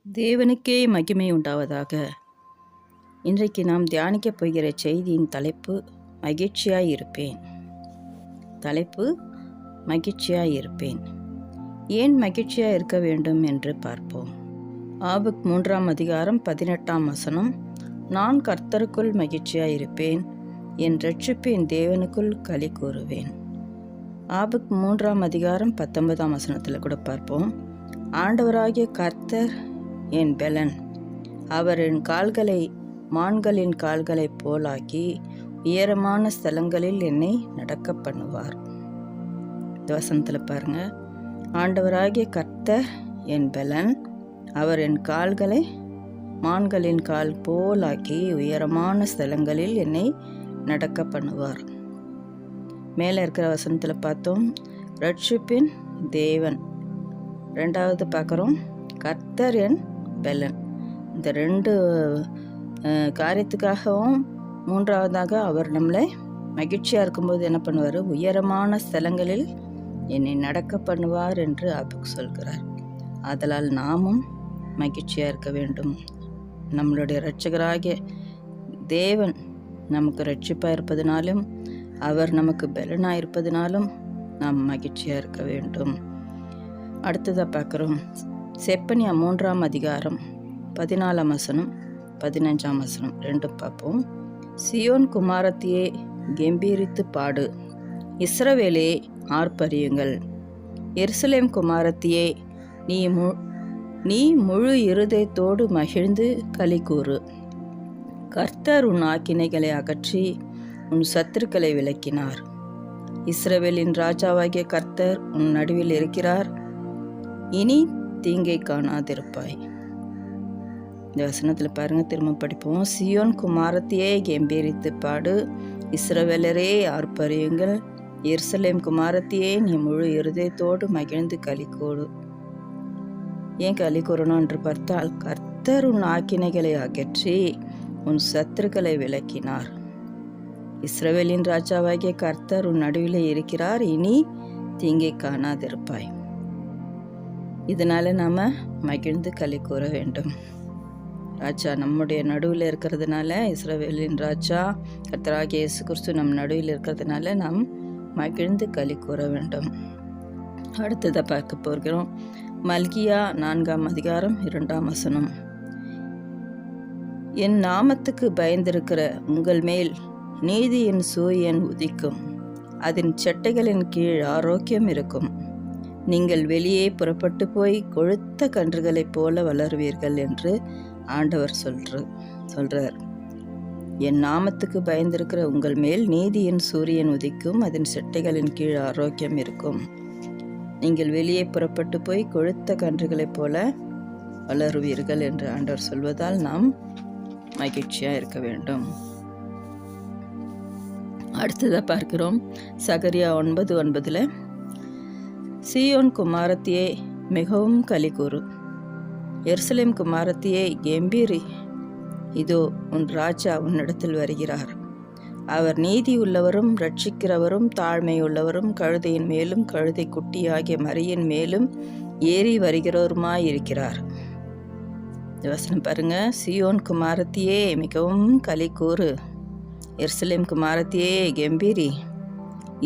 தேவனுக்கே மகிமை உண்டாவதாக. இன்றைக்கு நாம் தியானிக்கப் போகிற செய்தியின் தலைப்பு மகிழ்ச்சியாயிருப்பேன். தலைப்பு மகிழ்ச்சியாயிருப்பேன். ஏன் மகிழ்ச்சியாக இருக்க வேண்டும் என்று பார்ப்போம். ஆபுக் 3ஆம் அதிகாரம் 18ஆம் வசனம். நான் கர்த்தருக்குள் மகிழ்ச்சியாயிருப்பேன், என் இரட்சிப்பின் தேவனுக்குள் களி கூறுவேன். ஆபுக் 3ஆம் அதிகாரம் 19ஆம் வசனத்தில் கூட பார்ப்போம். ஆண்டவராகிய கர்த்தர் என் பெலன், அவர் என் கால்களை மான்களின் கால்களைப் போலாக்கி உயரமான ஸ்தலங்களில் என்னை நடக்க பண்ணுவார். இந்த வசனத்தில் பாருங்க, ஆண்டவராகிய கர்த்தர் என் பெலன், அவர் என் கால்களை மான்களின் கால் போலாக்கி உயரமான ஸ்தலங்களில் என்னை நடக்க பண்ணுவார். மேலே இருக்கிற வசனத்தில் பார்த்தோம், ரட்சிப்பின் தேவன். ரெண்டாவது பார்க்குறோம், கர்த்தர் என் பெலன். இந்த ரெண்டு காரியத்துக்காகவும் மூன்றாவதாக அவர் நம்மளை மகிழ்ச்சியாக இருக்கும்போது என்ன பண்ணுவார், உயரமான ஸ்தலங்களில் என்னை நடக்க பண்ணுவார் என்று ஆபுக் சொல்கிறார். ஆதலால் நாமும் மகிழ்ச்சியாக இருக்க வேண்டும். நம்மளுடைய இரட்சகராகிய தேவன் நமக்கு இரட்சிப்பாக இருப்பதினாலும் அவர் நமக்கு பெலனாக இருப்பதினாலும் நாம் மகிழ்ச்சியாக இருக்க வேண்டும். அடுத்ததாக பார்க்குறோம், செப்பனியா 3ஆம் அதிகாரம் 14ஆம் வசனம் 15ஆம் வசனம் ரெண்டும் பார்ப்போம். சியோன் குமாரத்தியே கெம்பீரித்து பாடு, இஸ்ரவேலே ஆர்ப்பரியுங்கள். எருசலேம் குமாரத்தியே நீ முழு இருதயத்தோடு மகிழ்ந்து களி கூறு. கர்த்தர் உன் ஆக்கினைகளை அகற்றி உன் சத்துருக்களை விலக்கினார். இஸ்ரவேலின் ராஜாவாகிய கர்த்தர் உன் நடுவில் இருக்கிறார், இனி தீங்கை காணாதிருப்பாய். இந்த வசனத்தில் பாருங்கள், திரும்ப படிப்போம். சியோன் குமாரத்தியே கெம்பீரித்து பாடு, இஸ்ரவேலரே ஆர்ப்பரியுங்கள். எருசலேம் குமாரத்தியே நீ முழு இருதயத்தோடு மகிழ்ந்து களி கூறு. ஏன் களி கூறணும் என்று பார்த்தால், கர்த்தர் உன் ஆக்கினைகளை அகற்றி உன் சத்துருக்களை விலக்கினார். இஸ்ரவேலின் ராஜாவாகிய கர்த்தர் உன் நடுவில் இருக்கிறார், இனி தீங்கை காணாதிருப்பாய். இதனால் நாம் மகிழ்ந்து களி கூற வேண்டும். ராஜா நம்முடைய நடுவில் இருக்கிறதுனால, இஸ்ரவேலின் ராஜா கர்த்தராகிய இயேசு கிறிஸ்து நம் நடுவில் இருக்கிறதுனால நாம் மகிழ்ந்து களி கூற வேண்டும். அடுத்ததை பார்க்க போகிறோம். மல்கியா 4ஆம் அதிகாரம் 2ஆம் வசனம். என் நாமத்துக்கு பயந்திருக்கிற உங்கள் மேல் நீதியின் சூரியன் உதிக்கும், அதன் செட்டைகளின் கீழ் ஆரோக்கியம் இருக்கும். நீங்கள் வெளியே புறப்பட்டு போய் கொழுத்த கன்றுகளைப் போல வளருவீர்கள் என்று ஆண்டவர் சொல்றார். என் நாமத்துக்கு பயந்திருக்கிற உங்கள் மேல் நீதியின் சூரியன் உதிக்கும், அதன் செட்டைகளின் கீழ் ஆரோக்கியம் இருக்கும். நீங்கள் வெளியே புறப்பட்டு போய் கொழுத்த கன்றுகளைப் போல வளருவீர்கள் என்று ஆண்டவர் சொல்வதால் நாம் மகிழ்ச்சியாக இருக்க வேண்டும். அடுத்ததாக பார்க்கிறோம், சகரியா 9:9. சீயோன் குமாரத்தியே மிகவும் களி கூறு, எருசலேம் குமாரத்தியே கெம்பீரி, இதோ உன் ராஜா உன்னிடத்தில் வருகிறார். அவர் நீதி உள்ளவரும் இரட்சிக்கிறவரும் தாழ்மையுள்ளவரும் கழுதையின் மேலும் கழுதை குட்டியாகிய மரியின் மேலும் ஏறி வருகிறவருமாயிருக்கிறார். வசனம் பாருங்க, சீயோன் குமாரத்தியே மிகவும் களி கூறு, எருசலேம் குமாரத்தியே கெம்பீரி,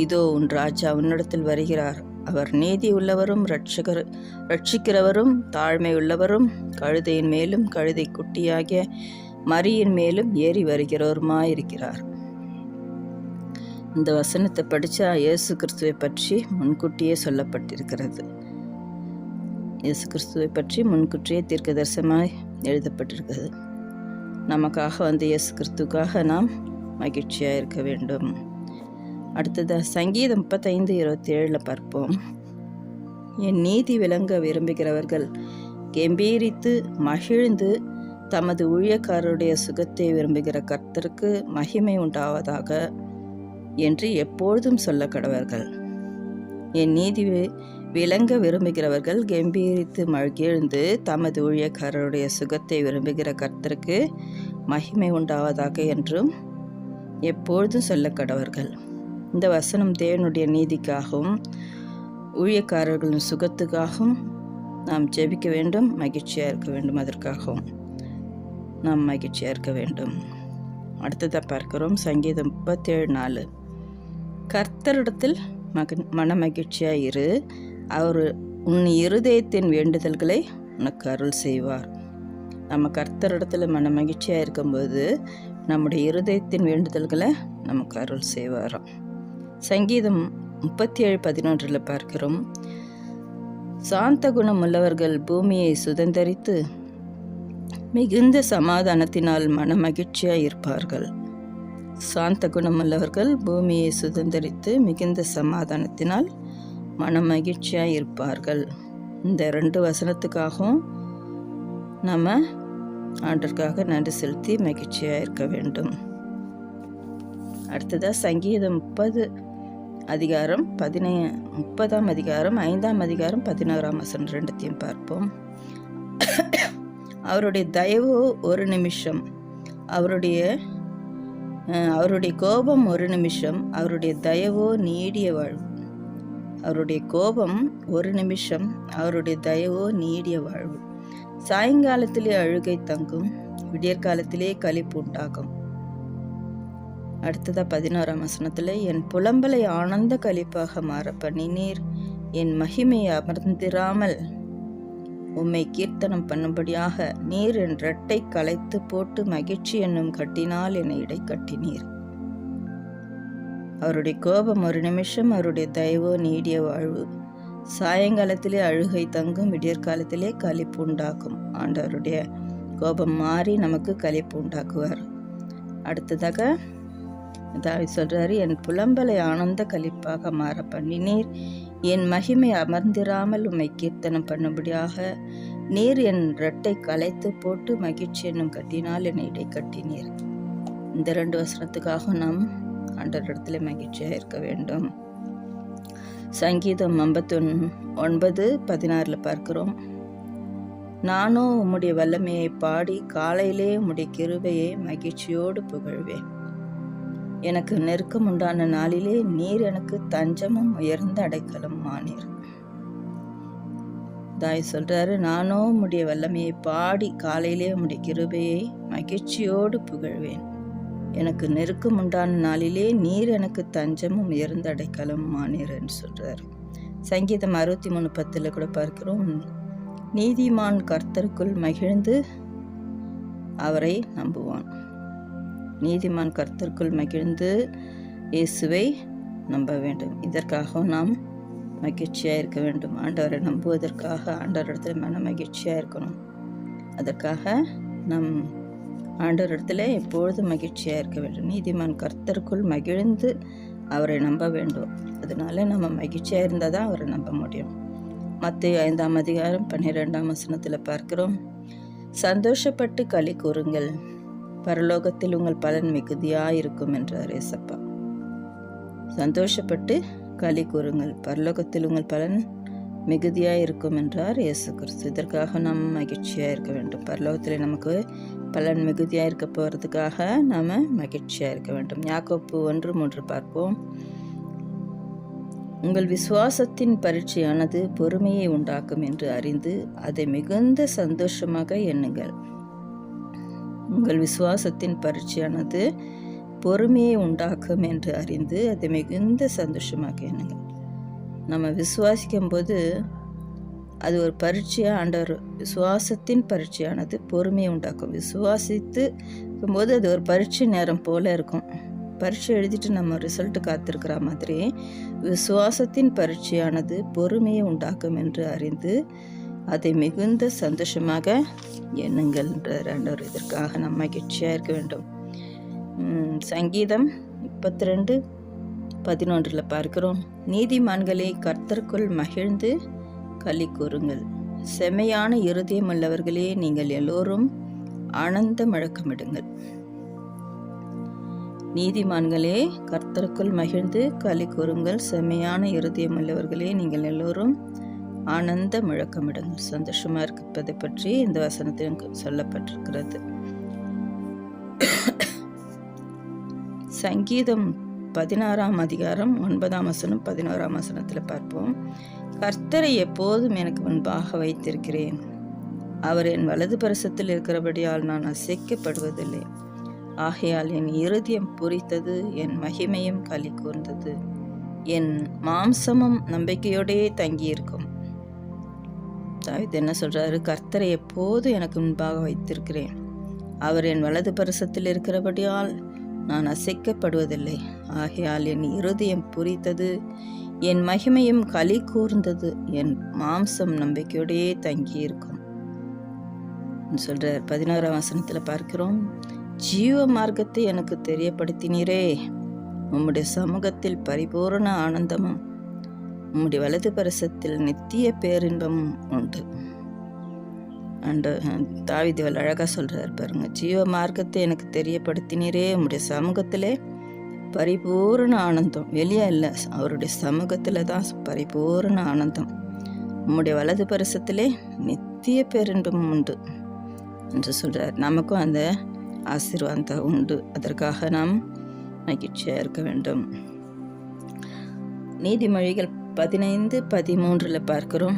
இதோ உன் ராஜா உன்னிடத்தில் வருகிறார். அவர் நீதி உள்ளவரும் இரட்சிக்கிறவரும் தாழ்மை உள்ளவரும் கழுதையின் மேலும் கழுதை குட்டியாகிய மரியின் மேலும் ஏறி வருகிறவருமாயிருக்கிறார். இந்த வசனத்தை படித்தா இயேசு கிறிஸ்துவை பற்றி முன்கூட்டியே சொல்லப்பட்டிருக்கிறது. இயேசு கிறிஸ்துவை பற்றி முன்கூட்டியே தீர்க்கதரிசனமாய் எழுதப்பட்டிருக்கிறது. நமக்காக வந்த இயேசு கிறிஸ்துக்காக நாம் மகிழ்ச்சியாக இருக்க வேண்டும். அடுத்ததாக சங்கீதம் 35:27 பார்ப்போம். என் நீதி விளங்க விரும்புகிறவர்கள் கெம்பீரித்து மகிழ்ந்து தமது ஊழியக்காரருடைய சுகத்தை விரும்புகிற கர்த்தருக்கு மகிமை உண்டாவதாக என்று எப்பொழுதும் சொல்ல கடவர்கள். என் நீதி விளங்க விரும்புகிறவர்கள் கெம்பீரித்து மகிழ்ந்து தமது ஊழியக்காரருடைய சுகத்தை விரும்புகிற கர்த்தருக்கு மகிமை உண்டாவதாக என்றும் எப்பொழுதும் சொல்ல கடவர்கள். இந்த வசனம் தேவனுடைய நீதிக்காகவும் ஊழியக்காரர்களின் சுகத்துக்காகவும் நாம் ஜெபிக்க வேண்டும், மகிழ்ச்சியாக இருக்க வேண்டும். அதற்காகவும் நாம் மகிழ்ச்சியாக இருக்க வேண்டும். அடுத்ததாக பார்க்கிறோம் சங்கீதம் 37:4. கர்த்தரிடத்தில் மன மகிழ்ச்சியாக இரு, அவர் உன் இருதயத்தின் வேண்டுதல்களை உனக்கு அருள் செய்வார். நம்ம கர்த்தரிடத்தில் மன மகிழ்ச்சியாக இருக்கும்போது நம்முடைய இருதயத்தின் வேண்டுதல்களை நமக்கு அருள் செய்வாராம். சங்கீதம் 37:11 பார்க்கிறோம், சாந்த குணம் உள்ளவர்கள் பூமியை சுதந்தரித்து மிகுந்த சமாதானத்தினால் மன மகிழ்ச்சியாக இருப்பார்கள். சாந்த குணமுள்ளவர்கள் பூமியை சுதந்தரித்து மிகுந்த சமாதானத்தினால் மன மகிழ்ச்சியாக இருப்பார்கள். இந்த 2 வசனத்துக்காகவும் நம்ம ஆண்டவருக்காக நன்றி செலுத்தி மகிழ்ச்சியாக இருக்க வேண்டும். அடுத்ததாக சங்கீதம் 30 அதிகாரம் 30ஆம் அதிகாரம் 5ஆம் அதிகாரம் 16ஆம் வசனம் 2த்தையும் பார்ப்போம். அவருடைய தயவு ஒரு நிமிஷம், அவருடைய கோபம் ஒரு நிமிஷம், அவருடைய தயவோ நீடிய வாழ்வு. அவருடைய கோபம் ஒரு நிமிஷம், அவருடைய தயவோ நீடிய வாழ்வு. சாயங்காலத்திலே அழுகை தங்கும், விடியற்காலத்திலே களிப்பு உண்டாகும். அடுத்ததாக 11ஆம் வசனத்தில், என் புலம்பலை ஆனந்த களிப்பாக மாற பண்ணினீர், என் மகிமையை அமர்ந்திராமல் உம்மை கீர்த்தனம் பண்ணும்படியாக நீர் என் இரட்டை களைத்து போட்டு மகிழ்ச்சி என்னும் கட்டினால் என்னை இடை கட்டினீர். அவருடைய கோபம் ஒரு நிமிஷம், அவருடைய தயவோ நீடிய வாழ்வு. சாயங்காலத்திலே அழுகை தங்கும், விடியற்காலத்திலே களிப்பு உண்டாக்கும். ஆண்டவருடைய கோபம் மாறி நமக்கு களிப்பு உண்டாக்குவார். அடுத்ததாக தாவீது சொல்றாரு, என் புலம்பலை ஆனந்த களிப்பாக மாற பண்ணினீர், என் மகிமை அமர்ந்திராமல் உம்மை கீர்த்தனம் பண்ணும்படியாக நீர் என் இரட்டை களைத்து போட்டு மகிழ்ச்சி என்னும் கட்டினால் என்னை இடை கட்டினீர். இந்த 2 வசனத்துக்காக நாம் ஆண்டவரிடத்துல மகிழ்ச்சியாக இருக்க வேண்டும். சங்கீதம் 59:16 பார்க்கிறோம், நானோ உம்முடைய வல்லமையை பாடி காலையிலே உம்முடைய கிருபையை மகிழ்ச்சியோடு புகழ்வேன். எனக்கு நெருக்கம் உண்டான நாளிலே நீர் எனக்கு தஞ்சமும் உயர்ந்த அடைக்கலம் ஆனீர். தாவீது சொல்றாரு, நானோ உம்முடைய வல்லமையை பாடி காலையிலே உம்முடைய கிருபையை மகிழ்ச்சியோடு புகழ்வேன். எனக்கு நெருக்கம் உண்டான நாளிலே நீர் எனக்கு தஞ்சமும் உயர்ந்த அடைக்கலம் ஆனீர் என்று சொல்றாரு. சங்கீதம் 63:10 கூட பார்க்கிறோம், நீதிமான் கர்த்தருக்குள் மகிழ்ந்து அவரை நம்புவான். நீதிமான் கர்த்தருக்குள் மகிழ்ந்து இயேசுவை நம்ப வேண்டும். இதற்காக நாம் மகிழ்ச்சியாக இருக்க வேண்டும். ஆண்டவரை நம்புவதற்காக ஆண்டவரிடத்தில் மன மகிழ்ச்சியாக இருக்கணும். அதற்காக நம் ஆண்டவரிடத்தில் எப்பொழுதும் மகிழ்ச்சியாக இருக்க வேண்டும். நீதிமான் கர்த்தருக்குள் மகிழ்ந்து அவரை நம்ப வேண்டும். அதனால நம்ம மகிழ்ச்சியாக இருந்தால் தான் அவரை நம்ப முடியும். மத்தேயு 5ஆம் அதிகாரம் 12ஆம் வசனத்தில் பார்க்கிறோம், சந்தோஷப்பட்டு களி கூறுங்கள், பரலோகத்தில் உங்கள் பலன் மிகுதியாயிருக்கும் என்றார் ஏசப்பா. சந்தோஷப்பட்டு களி கூறுங்கள், பரலோகத்தில் உங்கள் பலன் மிகுதியாயிருக்கும் என்றார் இயேசு கிறிஸ்து. இதற்காக நாம் மகிழ்ச்சியாக இருக்க வேண்டும். பரலோகத்தில் நமக்கு பலன் மிகுதியாக இருக்க போகிறதுக்காக நாம் மகிழ்ச்சியாக இருக்க வேண்டும். யாக்கோப்பு 1:3 பார்ப்போம், உங்கள் விசுவாசத்தின் பரீட்சையானது பொறுமையை உண்டாக்கும் என்று அறிந்து அதை மிகுந்த சந்தோஷமாக எண்ணுங்கள். உங்கள் விசுவாசத்தின் பரீட்சையானது பொறுமையை உண்டாக்கும் என்று அறிந்து அதை மிகுந்த சந்தோஷமாக எண்ணுங்கள். நம்ம விசுவாசிக்கும் போது அது ஒரு பரீட்சையாக ஆண்டவர் விசுவாசத்தின் பரீட்சையானது பொறுமையை உண்டாக்கும். விசுவாசித்து இருக்கும்போது அது ஒரு பரீட்சை நேரம் போல இருக்கும். பரீட்சை எழுதிட்டு நம்ம ரிசல்ட்டு காத்திருக்கிற மாதிரி விசுவாசத்தின் பரீட்சையானது பொறுமையை உண்டாக்கும் என்று அறிந்து அதை மிகுந்த சந்தோஷமாக எண்ணுங்கள் என்றார் ஆண்டவர். இதற்காக நம்ம மகிழ்ச்சியாக இருக்க வேண்டும். சங்கீதம் 32:11 பார்க்கிறோம், நீதிமான்களை கர்த்தருக்குள் மகிழ்ந்து களி கூறுங்கள், செம்மையான இருதயம் உள்ளவர்களே நீங்கள் எல்லோரும் ஆனந்த முழக்கமிடுங்கள். நீதிமான்களே கர்த்தருக்குள் மகிழ்ந்து களி கூறுங்கள், செம்மையான இருதயம் உள்ளவர்களே நீங்கள் எல்லோரும் ஆனந்த முழக்கமிடுங்கள். சந்தோஷமாக இருப்பதை பற்றி இந்த வசனத்தில் சொல்லப்பட்டிருக்கிறது. சங்கீதம் 16ஆம் அதிகாரம் 9ஆம் வசனம் 11ஆம் வசனத்தில் பார்ப்போம், கர்த்தரை எப்போதும் எனக்கு முன்பாக வைத்திருக்கிறேன். அவர் என் வலது பரிசத்தில் இருக்கிறபடியால் நான் அசைக்கப்படுவதில்லை. ஆகையால் என் இருதயம் பூரித்தது, என் மகிமையும் களி கூர்ந்தது, என் மாம்சமும் நம்பிக்கையோடே தங்கியிருக்கும். தாவீது என்ன சொல்றாரு? கர்த்தரை எப்போது எனக்கு முன்பாக வைத்திருக்கிறேன். அவர் என் வலது பரிசத்தில் இருக்கிறபடியால் நான் அசைக்கப்படுவதில்லை. ஆகையால் என் இருதயம் பூரித்தது, என் மகிமையும் களி கூர்ந்தது, என் மாம்சம் நம்பிக்கையோடையே தங்கியிருக்கும் சொல்றார். 16ஆம் வசனத்தில் பார்க்கிறோம், ஜீவ மார்க்கத்தை எனக்கு தெரியப்படுத்தினீரே, உம்முடைய சமூகத்தில் பரிபூரண ஆனந்தமும் உம்முடைய வலது பரிசத்தில் நித்திய பேரின்பமும் உண்டு. தாவீது அழகாக சொல்றார் பாருங்க. ஜீவ மார்க்கத்தை எனக்கு தெரியப்படுத்தினீரே, உம்முடைய சமூகத்திலே பரிபூரண ஆனந்தம். வெளியே இல்லை, அவருடைய சமூகத்தில் தான் பரிபூரண ஆனந்தம். உம்முடைய வலது பரிசத்திலே நித்திய பேரின்பமும் உண்டு என்று சொல்றார். நமக்கும் அந்த ஆசீர்வாதம் உண்டு. அதற்காக நாம் மகிழ்ச்சியாக இருக்க வேண்டும். நீதிமொழிகள் 15:13 பார்க்கிறோம்,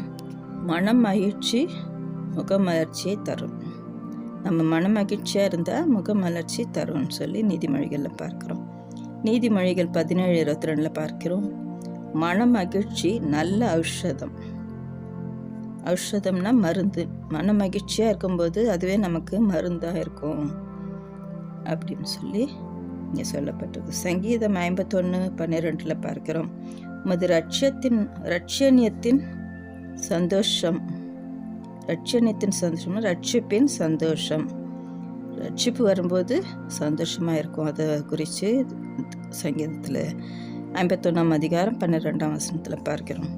மனம் மகிழ்ச்சி முகமலர்ச்சியை தரும். நம்ம மன மகிழ்ச்சியாக இருந்தால் முகமலர்ச்சி தரும்னு சொல்லி நீதிமொழிகளில் பார்க்கிறோம். நீதிமொழிகள் 17:22 பார்க்கிறோம், மன மகிழ்ச்சி நல்ல ஔஷதம். ஔஷதம்னா மருந்து. மன மகிழ்ச்சியாக இருக்கும்போது அதுவே நமக்கு மருந்தாக இருக்கும் அப்படின்னு சொல்லி இங்கே சொல்லப்பட்டிருக்கு. சங்கீதம் 51:12 பார்க்கிறோம், உமது ரட்சணியத்தின் சந்தோஷம். ரட்சிப்பின் சந்தோஷம். ரட்சிப்பு வரும்போது சந்தோஷமாக இருக்கும். அதை குறித்து சங்கீதத்தில் 51:12 பார்க்கிறோம்.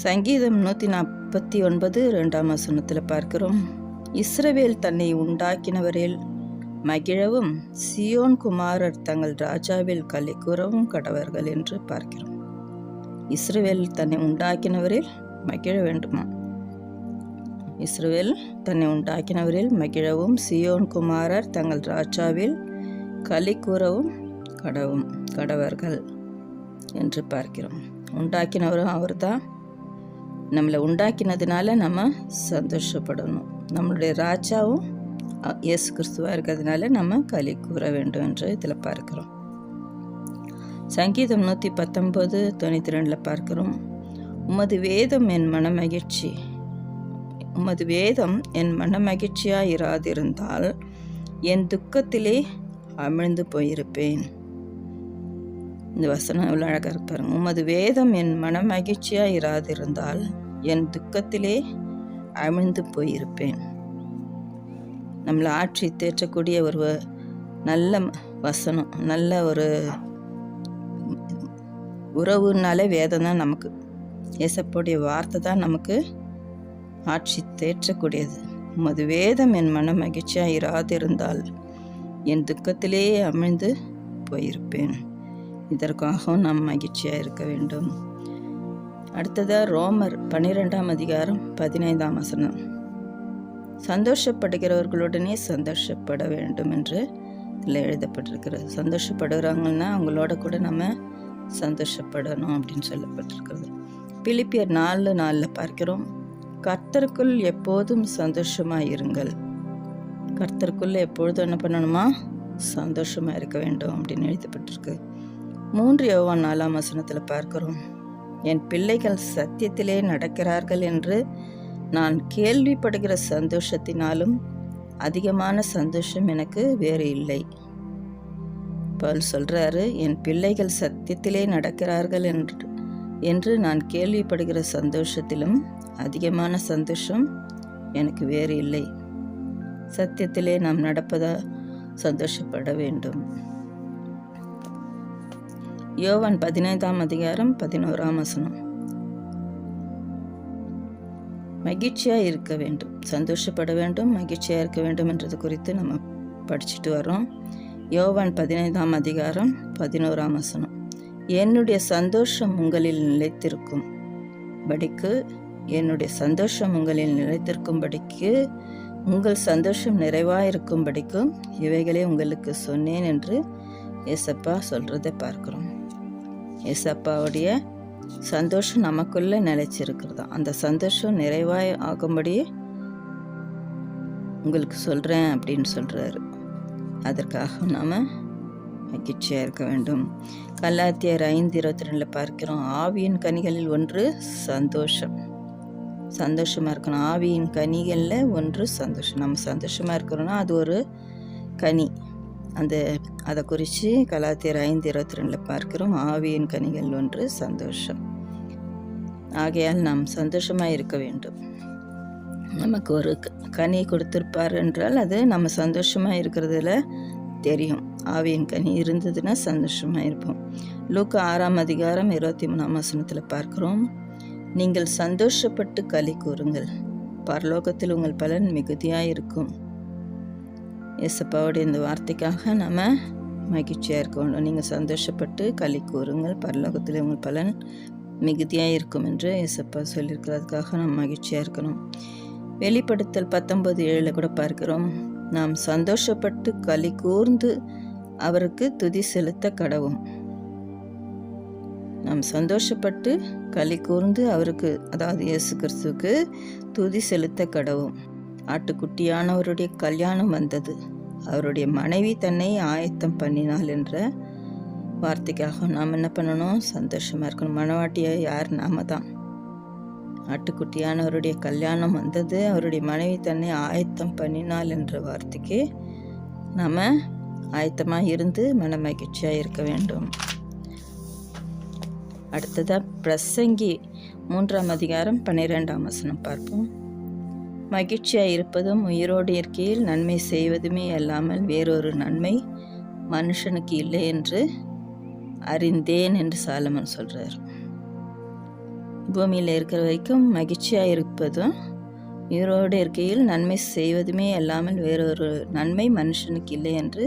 சங்கீதம் 149:2 பார்க்கிறோம், இஸ்ரவேல் தன்னை உண்டாக்கினவரில் மகிழவும் சியோன் குமாரர் தங்கள் ராஜாவில் களி கூறவும் கடவர்கள் என்று பார்க்கிறோம். இஸ்ரவேல் தன்னை உண்டாக்கினவரில் மகிழ வேண்டுமா? இஸ்ரவேல் தன்னை உண்டாக்கினவரில் மகிழவும் சியோன் குமாரர் தங்கள் ராஜாவில் களி கூறவும் கடவர்கள் என்று பார்க்கிறோம். உண்டாக்கினவரும் அவர் தான். நம்மளை உண்டாக்கினதுனால நம்ம சந்தோஷப்படணும். நம்மளுடைய ராஜாவும் இயேசு கிறிஸ்துவாக இருக்கிறதுனால நம்ம களி கூற வேண்டும் என்று இதில் பார்க்கிறோம். சங்கீதம் 119:92 பார்க்கிறோம், உமது வேதம் என் மனமகிழ்ச்சி. உமது வேதம் என் மனமகிழ்ச்சியாக இராதிருந்தால் என் துக்கத்திலே அமிழ்ந்து போயிருப்பேன். இந்த வசனம் எவ்வளோ அழகாக இருப்பாருங்க. உமது வேதம் என் மனமகிழ்ச்சியாக இராதிருந்தால் என் துக்கத்திலே அமிழ்ந்து போயிருப்பேன். நம்மளை ஆட்சி தேற்றக்கூடிய ஒரு நல்ல வசனம், நல்ல ஒரு உறவுனாலே வேதம் தான் நமக்கு. ஏசப்போடைய வார்த்தை தான் நமக்கு ஆட்சி தேற்றக்கூடியது. உமது வேதம் என் மன மகிழ்ச்சியாக இராதிருந்தால் என் துக்கத்திலே அமிழ்ந்து போயிருப்பேன். இதற்காகவும் நாம் மகிழ்ச்சியாக இருக்க வேண்டும். அடுத்ததாக ரோமர் 12:15 சந்தோஷப்படுகிறவர்களுடனே சந்தோஷப்பட வேண்டும் என்று இதில் எழுதப்பட்டிருக்கிறது. சந்தோஷப்படுறாங்கன்னா அவங்களோட கூட நம்ம சந்தோஷப்படணும் அப்படின்னு சொல்லப்பட்டிருக்கிறது. பிலிப்பியர் 4:4 பார்க்கிறோம், கர்த்தருக்குள் எப்போதும் சந்தோஷமாக இருங்கள். கர்த்தருக்குள்ள எப்பொழுதும் என்ன பண்ணணுமா? சந்தோஷமாக இருக்க வேண்டும் அப்படின்னு எழுதப்பட்டிருக்கு. 3 யோவான் 4 பார்க்கிறோம், என் பிள்ளைகள் சத்தியத்திலே நடக்கிறார்கள் என்று நான் கேள்விப்படுகிற சந்தோஷத்தினாலும் அதிகமான சந்தோஷம் எனக்கு வேறு இல்லை. பவுல் சொல்றாரு, என் பிள்ளைகள் சத்தியத்திலே நடக்கிறார்கள் என்று நான் கேள்விப்படுகிற சந்தோஷத்திலும் அதிகமான சந்தோஷம் எனக்கு வேறு இல்லை. சத்தியத்திலே நாம் நடப்பதா சந்தோஷப்பட வேண்டும். யோவான் 15:11 மகிழ்ச்சியாக இருக்க வேண்டும், சந்தோஷப்பட வேண்டும், மகிழ்ச்சியாக இருக்க வேண்டும் என்றது குறித்து நம்ம படிச்சுட்டு வரோம். யோவான் 15:11 என்னுடைய சந்தோஷம் உங்களில் நிலைத்திருக்கும் படிக்கு, என்னுடைய சந்தோஷம் உங்களில் நிலைத்திருக்கும்படிக்கு, உங்கள் சந்தோஷம் நிறைவாயிருக்கும்படிக்கும் இவைகளை உங்களுக்கு சொன்னேன் என்று ஏசப்பா சொல்கிறதை பார்க்குறோம். ஏசப்பாவுடைய சந்தோஷம் நமக்குள்ளே நிலைச்சிருக்கிறதா. அந்த சந்தோஷம் நிறைவாய் ஆகும்படியே உங்களுக்கு சொல்கிறேன் அப்படின்னு சொல்கிறாரு. அதற்காக நாம் மகிழ்ச்சியாக இருக்க வேண்டும். கலாத்தியர் 5:22 பார்க்கிறோம், ஆவியின் கனிகளில் ஒன்று சந்தோஷம். சந்தோஷமாக இருக்கணும். ஆவியின் கனிகளில் ஒன்று சந்தோஷம். நம்ம சந்தோஷமாக இருக்கிறோன்னா அது ஒரு கனி. அதை குறித்து கலாத்தியர் 5:22 பார்க்கிறோம், ஆவியின் கனிகள் ஒன்று சந்தோஷம். ஆகையால் நாம் சந்தோஷமாக இருக்க வேண்டும். நமக்கு ஒரு கனி கொடுத்துருப்பார் என்றால் அது நம்ம சந்தோஷமாக இருக்கிறதுல தெரியும். ஆவியின் கனி இருந்ததுன்னா சந்தோஷமாக இருப்போம். லூக்கா 6:23 பார்க்கிறோம், நீங்கள் சந்தோஷப்பட்டு களி கூறுங்கள், பரலோகத்தில் உங்கள் பலன் மிகுதியாக இருக்கும். இயேசப்பாவுடைய இந்த வார்த்தைக்காக நம்ம மகிழ்ச்சியாக இருக்க வேண்டும். நீங்கள் சந்தோஷப்பட்டு களி கூறுங்கள், பரலோகத்தில் உங்கள் பலன் மிகுதியாக இருக்கும் என்று இயேசப்பா சொல்லியிருக்கிறதுக்காக நம்ம மகிழ்ச்சியாக இருக்கணும். வெளிப்படுத்தல் 19:7 கூட பார்க்கிறோம், நாம் சந்தோஷப்பட்டு களி கூர்ந்து அவருக்கு துதி செலுத்த கடவும். நாம் சந்தோஷப்பட்டு களி கூர்ந்து அவருக்கு, அதாவது இயேசு கிறிஸ்துவுக்கு துதி செலுத்த கடவும். ஆட்டுக்குட்டியானவருடைய கல்யாணம் வந்தது, அவருடைய மனைவி தன்னை ஆயத்தம் பண்ணினாள் என்ற வார்த்தைக்காக நாம் என்ன பண்ணணும்? சந்தோஷமாக இருக்கணும். மணவாட்டியாக யார்? நாம தான். ஆட்டுக்குட்டியானவருடைய கல்யாணம் வந்தது, அவருடைய மனைவி தன்னை ஆயத்தம் பண்ணினாள் என்ற வார்த்தைக்கு நாம் ஆயத்தமாக இருந்து மன மகிழ்ச்சியாக இருக்க வேண்டும். அடுத்ததாக பிரசங்கி 3:12 பார்ப்போம். மகிழ்ச்சியாக இருப்பதும் உயிரோடு இருக்கையில் நன்மை செய்வதுமே அல்லாமல் வேறொரு நன்மை மனுஷனுக்கு இல்லை என்று அறிந்தேன் என்று சாலமன் சொல்கிறார். பூமியில் இருக்கிற வரைக்கும் மகிழ்ச்சியாக இருப்பதும் உயிரோடு இருக்கையில் நன்மை செய்வதுமே அல்லாமல் வேறொரு நன்மை மனுஷனுக்கு இல்லை என்று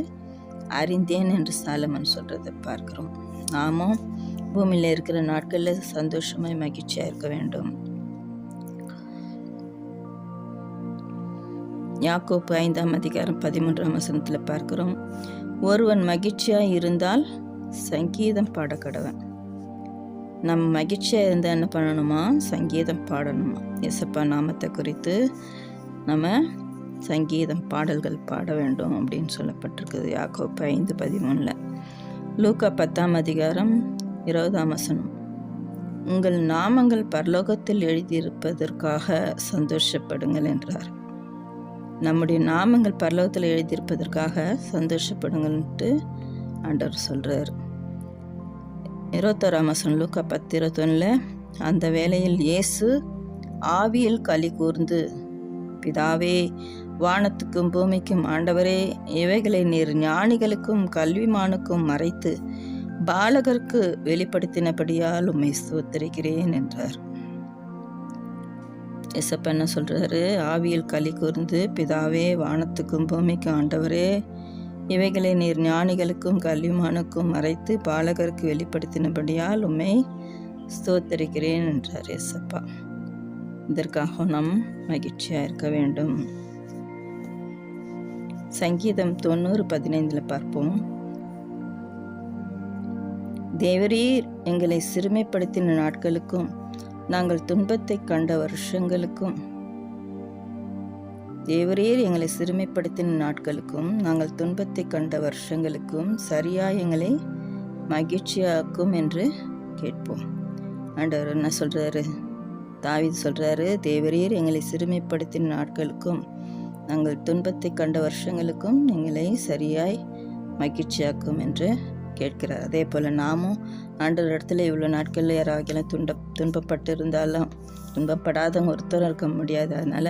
அறிந்தேன் என்று சாலமன் சொல்கிறத பார்க்குறோம். நாமும் பூமியில் இருக்கிற நாட்களில் சந்தோஷமாய் மகிழ்ச்சியாக இருக்க வேண்டும். யாக்கோப்பு 5:13 பார்க்கிறோம், ஒருவன் மகிழ்ச்சியாக இருந்தால் சங்கீதம் பாடக்கடவன். நம்ம மகிழ்ச்சியாக இருந்தால் என்ன பண்ணணுமா? சங்கீதம் பாடணுமா. இயேசப்பா நாமத்தை குறித்து நம்ம சங்கீதம் பாடல்கள் பாட வேண்டும் அப்படின்னு சொல்லப்பட்டிருக்குது யாக்கோப்பு 5:13. லூக்கா 10:20 உங்கள் நாமங்கள் பரலோகத்தில் எழுதியிருப்பதற்காக சந்தோஷப்படுங்கள் என்றார். நம்முடைய நாமங்கள் பரலோகத்தில் எழுதியிருப்பதற்காக சந்தோஷப்படுங்கள்ன்ட்டு ஆண்டவர் சொல்கிறார். 21 லூக்கா 10:21 அந்த வேளையில் இயேசு ஆவியில் களி கூர்ந்து, பிதாவே, வானத்துக்கும் பூமிக்கும் ஆண்டவரே, இவைகளை நீர் ஞானிகளுக்கும் கல்விமானுக்கும் மறைத்து பாலகருக்கு வெளிப்படுத்தினபடியால் உம்மை ஸ்தோத்திரிக்கிறேன் என்றார். இயேசப்பா என்ன சொல்கிறாரு? ஆவியில் களி கூர்ந்து, பிதாவே, வானத்துக்கும் பூமிக்கும் ஆண்டவரே, இவைகளை நீர் ஞானிகளுக்கும் கல்விமானுக்கும் மறைத்து பாலகருக்கு வெளிப்படுத்தினபடியால் உம்மை ஸ்தோத்திரிக்கிறேன் என்றார் இயேசப்பா. இதற்காக நாம் மகிழ்ச்சியாக இருக்க வேண்டும். சங்கீதம் 90:15 பார்ப்போம். தேவரீர் எங்களை சிறுமைப்படுத்தின நாட்களுக்கும் நாங்கள் துன்பத்தை கண்ட வருஷங்களுக்கும், தேவரீர் எங்களை சிறுமைப்படுத்தின நாட்களுக்கும் நாங்கள் துன்பத்தை கண்ட வருஷங்களுக்கும் சரியாக எங்களை மகிழ்ச்சியாக்கும் என்று கேட்போம். ஆண்டவர் என்ன சொல்கிறாரு? தாவீது சொல்கிறாரு, தேவரீர் எங்களை சிறுமைப்படுத்தின நாட்களுக்கும் நாங்கள் துன்பத்தை கண்ட வருஷங்களுக்கும் எங்களை சரியாய் மகிழ்ச்சியாக்கும் என்று கேட்கிறார். அதே போல் நாமும் ஆண்டவர் இடத்துல இவ்வளோ நாட்களில் யாராவது துன்பப்பட்டு இருந்தாலும், துன்பப்படாதவங்க ஒருத்தரும் இருக்க முடியாது. அதனால்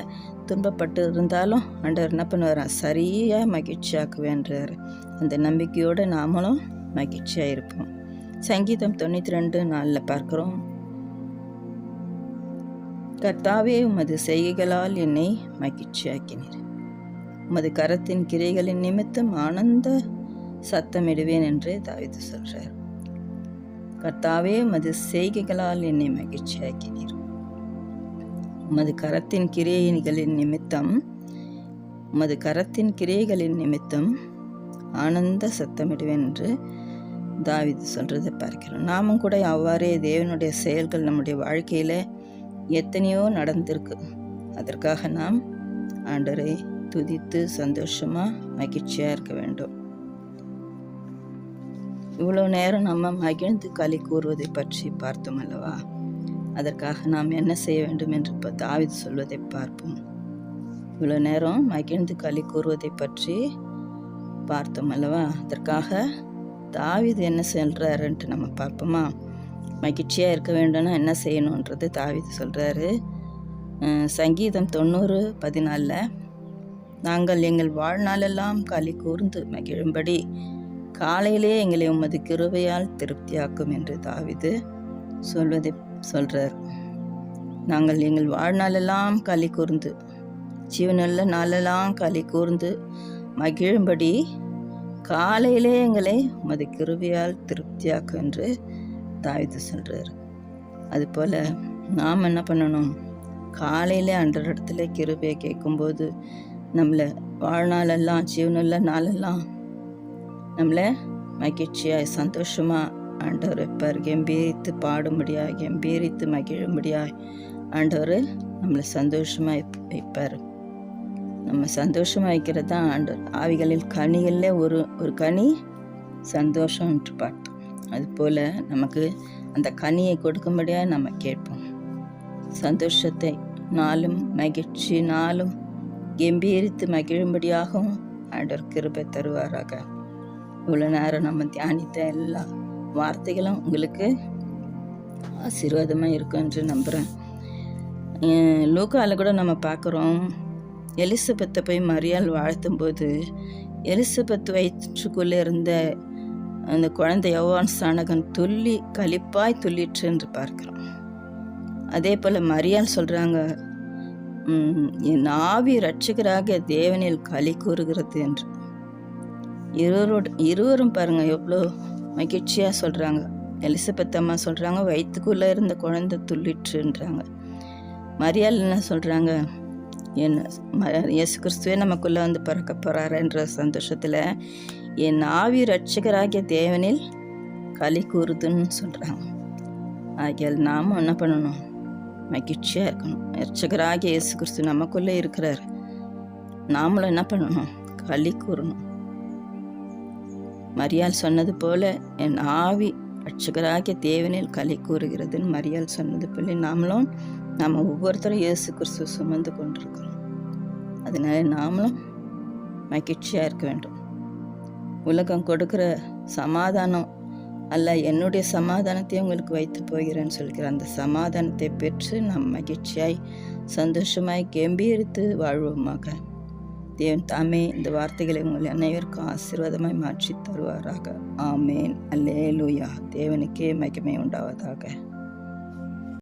துன்பப்பட்டு இருந்தாலும் ஆண்டவர் என்ன பண்ணுவார்? சரியாக மகிழ்ச்சியாக்குவேன்றார். அந்த நம்பிக்கையோடு நாமளும் மகிழ்ச்சியாக இருப்போம். சங்கீதம் 92:4 பார்க்கிறோம், கர்த்தாவே, உமது செய்கைகளால் என்னை மகிழ்ச்சியாக்கினீர், உமது கரத்தின் கிரைகளின் நிமித்தம் ஆனந்த சத்தமிடுவேன் என்று தாவீது சொல்கிறார். கர்த்தாவே, உமது செய்கைகளால் என்னை மகிழ்ச்சியாக்கினீர், உமது கரத்தின் கிரியைகளின் நிமித்தம் ஆனந்த சத்தமிடுவேன் என்று தாவீது சொல்கிறத பார்க்கிறோம். நாமும் கூட அவ்வாறே தேவனுடைய செயல்கள் நம்முடைய வாழ்க்கையில் எத்தனையோ நடந்திருக்கு. அதற்காக நாம் ஆண்டவரை துதித்து சந்தோஷமாக மகிழ்ச்சியாக இருக்க வேண்டும். இவ்வளோ நேரம் நம்ம மகிழ்ந்து களி கூறுவதை பற்றி பார்த்தோம் அல்லவா? அதற்காக நாம் என்ன செய்ய வேண்டும் என்று இப்போ தாவீது சொல்வதை பார்ப்போம். இவ்வளோ நேரம் மகிழ்ந்து களி கூறுவதை பற்றி பார்த்தோம் அல்லவா? அதற்காக தாவீது என்ன சொல்கிறாருன்ட்டு நம்ம பார்ப்போமா? மகிழ்ச்சியாக இருக்க வேண்டும்னா என்ன செய்யணுன்றது தாவீது சொல்கிறாரு. சங்கீதம் 90:14 நாங்கள் எங்கள் வாழ்நாளெல்லாம் களி கூர்ந்து மகிழும்படி காலையிலே எங்களை உமது கிருபையால் திருப்தியாக்கும் என்று தாவீது சொல்வதை சொல்கிறார். நாங்கள் எங்கள் வாழ்நாளெல்லாம் களி கூர்ந்து, ஜீவனுள்ள நாளெல்லாம் களி கூர்ந்து மகிழும்படி காலையிலே எங்களை உமது கிருபையால் திருப்தியாக்கும் என்று தாவீது சொல்கிறார். அதுபோல் நாம் என்ன பண்ணணும்? காலையில் அன்றஇடத்துல கிருபையை கேட்கும்போது நம்மளை வாழ்நாளெல்லாம், ஜீவனுள்ள நாளெல்லாம் நம்மளை மகிழ்ச்சியாய் சந்தோஷமாக ஆண்டவர் வைப்பார். கம்பீரித்து பாடும்படியாய், கம்பீரித்து மகிழும்படியாய் ஆண்டவர் நம்மளை சந்தோஷமாக வைப்பார். நம்ம சந்தோஷமாக வைக்கிறது தான் ஆண்டவர். ஆவிகளில் கனிகளில் ஒரு கனி சந்தோஷம் என்று பார்த்தோம். அதுபோல் நமக்கு அந்த கனியை கொடுக்கும்படியாக நம்ம கேட்போம். சந்தோஷத்தை நாளும், மகிழ்ச்சி நாளும் கம்பீரித்து மகிழும்படியாகவும் ஆண்டவர் கிருபை தருவாராக. இவ்வளோ நேரம் நம்ம தியானித்த எல்லா வார்த்தைகளும் உங்களுக்கு ஆசீர்வாதமாக இருக்கும் என்று நம்புகிறேன். லூக்காவில் கூட நம்ம பார்க்குறோம், எலிசபெத்தை போய் மரியாள் வாழ்த்தும்போது எலிசபெத் வயிற்றுக்குள்ளே இருந்த அந்த குழந்தை யோவான் ஸ்நானகன் துள்ளி களிப்பாய் துள்ளிற்று என்று பார்க்குறோம். அதே போல் மரியாள் சொல்கிறாங்க, என் ஆவி இரட்சகராக தேவனில் களி கூறுகிறது என்று. இருவரும் பாருங்கள் எவ்வளோ மகிழ்ச்சியாக சொல்கிறாங்க. எலிசபெத் அம்மா சொல்கிறாங்க, வயிற்றுக்குள்ளே இருந்த குழந்தை துள்ளிற்றுன்றாங்க. மரியாள் என்ன சொல்கிறாங்க? இயேசு கிறிஸ்துவே நமக்குள்ளே வந்து பிறக்க போகிறாருன்ற சந்தோஷத்தில் என் ஆவி இரட்சகராகிய தேவனில் களி கூறுதுன்னு சொல்கிறாங்க. ஆகியால் நாமும் என்ன பண்ணணும்? மகிழ்ச்சியாக இருக்கணும். இரட்சகராகிய இயேசு கிறிஸ்து நமக்குள்ளே இருக்கிறார். நாமளும் என்ன பண்ணணும்? களி கூறணும். மரியாள் சொன்னது போல என் ஆவி இரட்சகராகிய தேவனில் களி கூறுகிறதுன்னு மரியாள் சொன்னது போல நாம் ஒவ்வொருத்தரும் இயேசு கிறிஸ்து சுமந்து கொண்டிருக்கிறோம். அதனால நாமளும் மகிழ்ச்சியாக இருக்க வேண்டும். உலகம் கொடுக்குற சமாதானம் அல்ல, என்னுடைய சமாதானத்தை உங்களுக்கு வைத்து போகிறேன்னு சொல்கிற அந்த சமாதானத்தை பெற்று நாம் மகிழ்ச்சியாய் சந்தோஷமாய் கம்பீரித்து வாழ்வோமாக. தேவன் தாமே இந்த வார்த்தைகளை உங்கள் அனைவருக்கும் ஆசீர்வாதமாய் மாற்றி தருவாராக. ஆமேன். அல்லேலூயா. தேவனுக்கே மகிமை உண்டாவதாக.